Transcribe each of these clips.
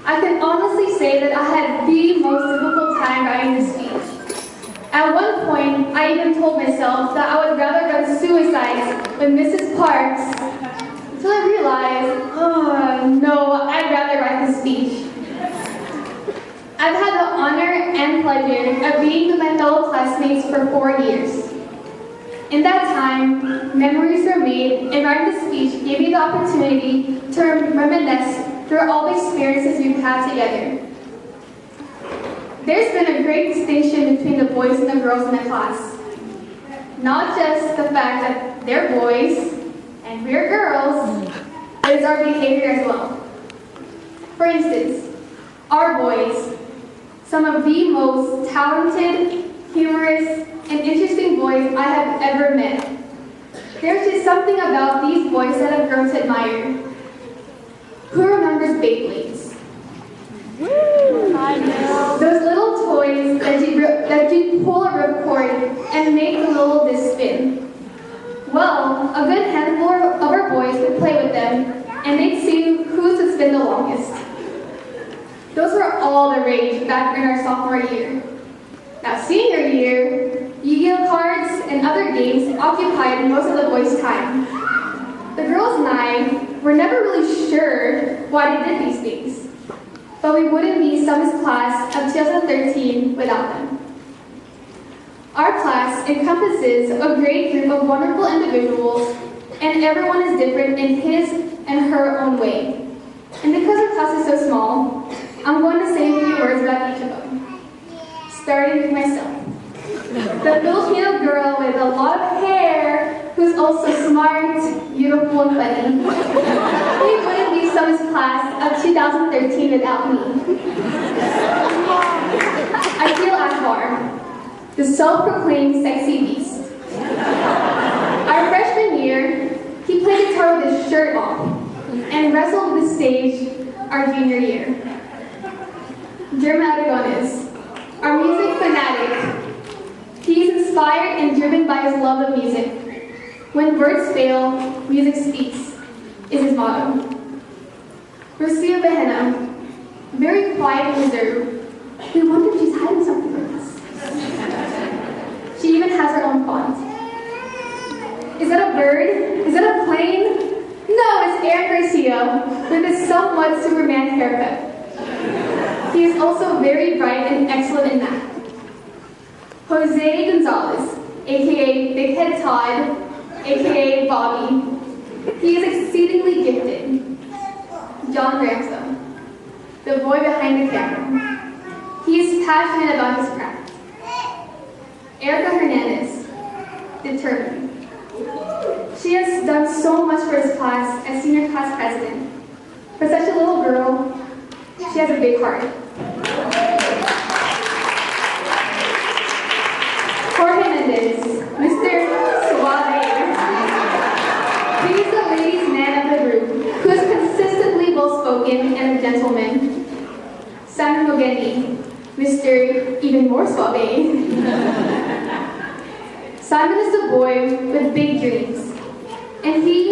I can honestly say that I had the most difficult time writing this speech. At one point, I even told myself that I would rather go suicide with Mrs. Parks, until I realized, oh no, I'd rather write this speech. I've had the honor and pleasure of being with my fellow classmates for 4 years. In that time, memories were made, and writing this speech gave me the opportunity to reminisce through all the experiences we've had together. There's been a great distinction between the boys and the girls in the class. Not just the fact that they're boys and we're girls, but it's our behavior as well. For instance, our boys, some of the most talented, humorous, and interesting boys I have ever met. There's just something about these boys that I've grown to admire. Who remembers Beyblades? Woo! I know. Those little toys that you pull a ripcord and make the little disc spin. Well, a good handful of our boys would play with them, and they'd see who could spin the longest. Those were all the rage back in our sophomore year. Now, senior year, Yu-Gi-Oh cards and other games occupied most of the boys' time. The girls and I were never really sure why they did these things, but we wouldn't be Summer's class of 2013 without them. Our class encompasses a great group of wonderful individuals, and everyone is different in his and her own way. And because our class is so small, I'm going to say a few words about each of them. Starting with myself. The Filipino girl with a lot of hair, who's also smart, beautiful, and funny. We wouldn't be Summer's class of 2013 without me. I feel Akbar, the self-proclaimed sexy beast. Our freshman year, he played guitar with his shirt off and wrestled the stage our junior year. Jeremy Aragones, our music fanatic. He is inspired and driven by his love of music. When words fail, music speaks, is his motto. Rocio Behena, very quiet and reserved. We wonder if she's hiding something from us. She even has her own font. Is that a bird? Is that a plane? No, it's Aaron Garcia with a somewhat Superman haircut. He is also very bright and excellent in math. Jose Gonzalez, aka Big Head Todd, aka Bobby. He is exceedingly gifted. John Ransom, the boy behind the camera. He is passionate about his craft. Erica Hernandez, determined. She has done so much for his class as senior class president. For such a little girl, she has a big heart. Jorge Mendez, Mr. Suave. He is the ladies' man of the group, who is consistently well-spoken and a gentleman. Simon Mogeni, Mr. Even More Suave. Simon is the boy with big dreams, and he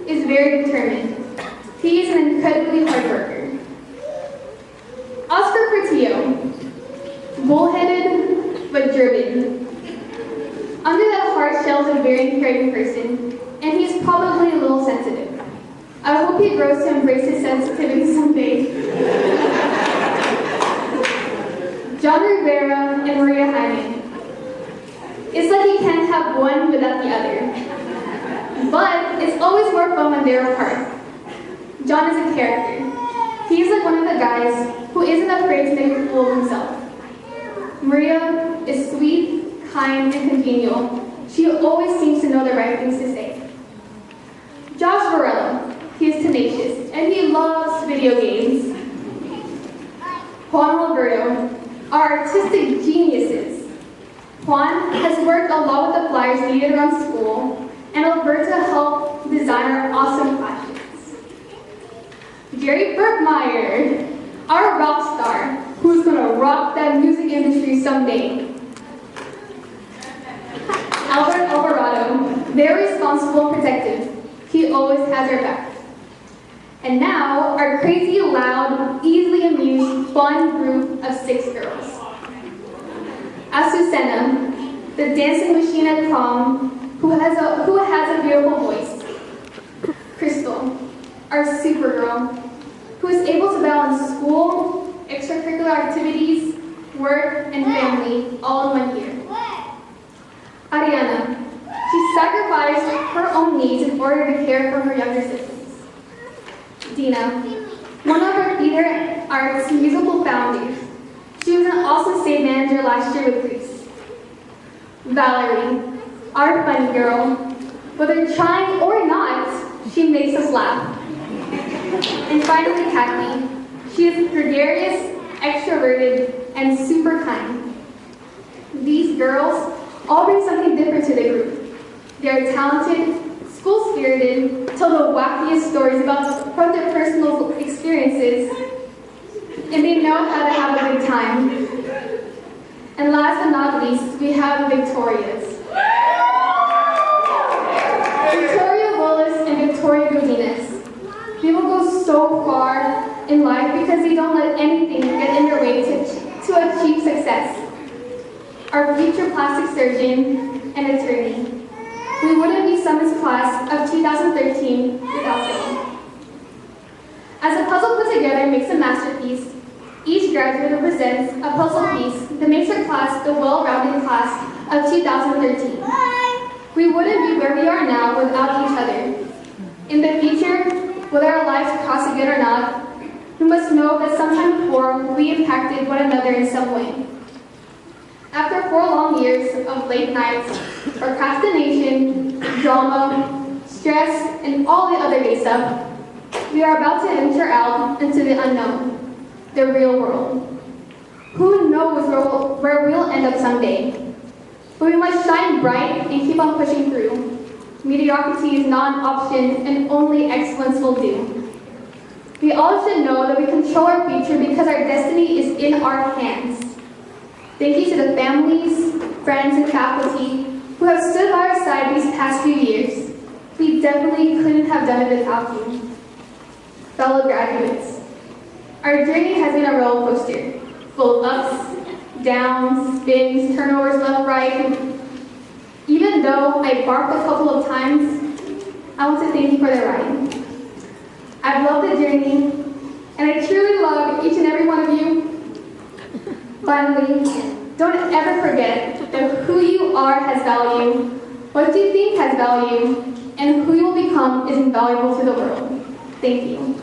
is very determined. He is an incredibly hard worker. Oscar Portillo, bullheaded but driven. Under that hard shell is a very caring person, and he's probably a little sensitive. I hope he grows to embrace his sensitivity someday. John Rivera and Maria Jaime. It's like you can't have one without the other. But it's always more fun when they're apart. John is a character. He's like one of the guys who isn't afraid to make a fool of himself. Maria is sweet, kind, and congenial. She always seems to know the right things to say. Josh Varela, he is tenacious, and he loves video games. Juan Alberto, our artistic geniuses. Juan has worked a lot with the flyers needed around school, and Alberta helped design our awesome fashions. Jerry Burkmeyer, our rock star, who's gonna rock that music industry someday. Albert Alvarado, very responsible and protective. He always has our back. And now, our crazy, loud, easily amused, fun group of 6 girls. Azucena, the dancing machine at prom, who has a beautiful voice. Crystal, our Supergirl, who is able to balance school, extracurricular activities, work, and family all in one year. Ariana, she sacrificed her own needs in order to care for her younger siblings. Dina, one of our theater arts musical founders. She was an awesome stage manager last year with Grease. Valerie, our funny girl. Whether trying or not, she makes us laugh. And finally, Kathy. She is gregarious, extroverted, and super kind. These girls all bring something different to the group. They are talented, school-spirited, tell the wackiest stories from their personal experiences, and they know how to have a good time. And last but not least, we have Victorias. Victoria Robles and Victoria Godinez. They will go so far in life because they don't let anything get in their way to achieve success. Our future plastic surgeon and attorney. We wouldn't be Summer's class of 2013 without them. As a puzzle put together makes a masterpiece, each graduate represents a puzzle piece that makes our class the well-rounded class of 2013. We wouldn't be where we are now without each other. In the future, whether our lives cross again or not, we must know that sometime before we impacted one another in some way. After 4 long years of late nights, procrastination, drama, stress, and all the other gay stuff, we are about to venture out into the unknown, the real world. Who knows where we'll end up someday? But we must shine bright and keep on pushing through. Mediocrity is not an option, and only excellence will do. We all should know that we control our future because our destiny is in our hands. Thank you to the families, friends, and faculty who have stood by our side these past few years. We definitely couldn't have done it without you. Fellow graduates, our journey has been a roller coaster, full of ups, downs, spins, turnovers left, right. Even though I barked a couple of times, I want to thank you for the ride. I've loved the journey, and I truly love each and every one of you. Finally, don't ever forget that who you are has value, what you think has value, and who you will become is invaluable to the world. Thank you.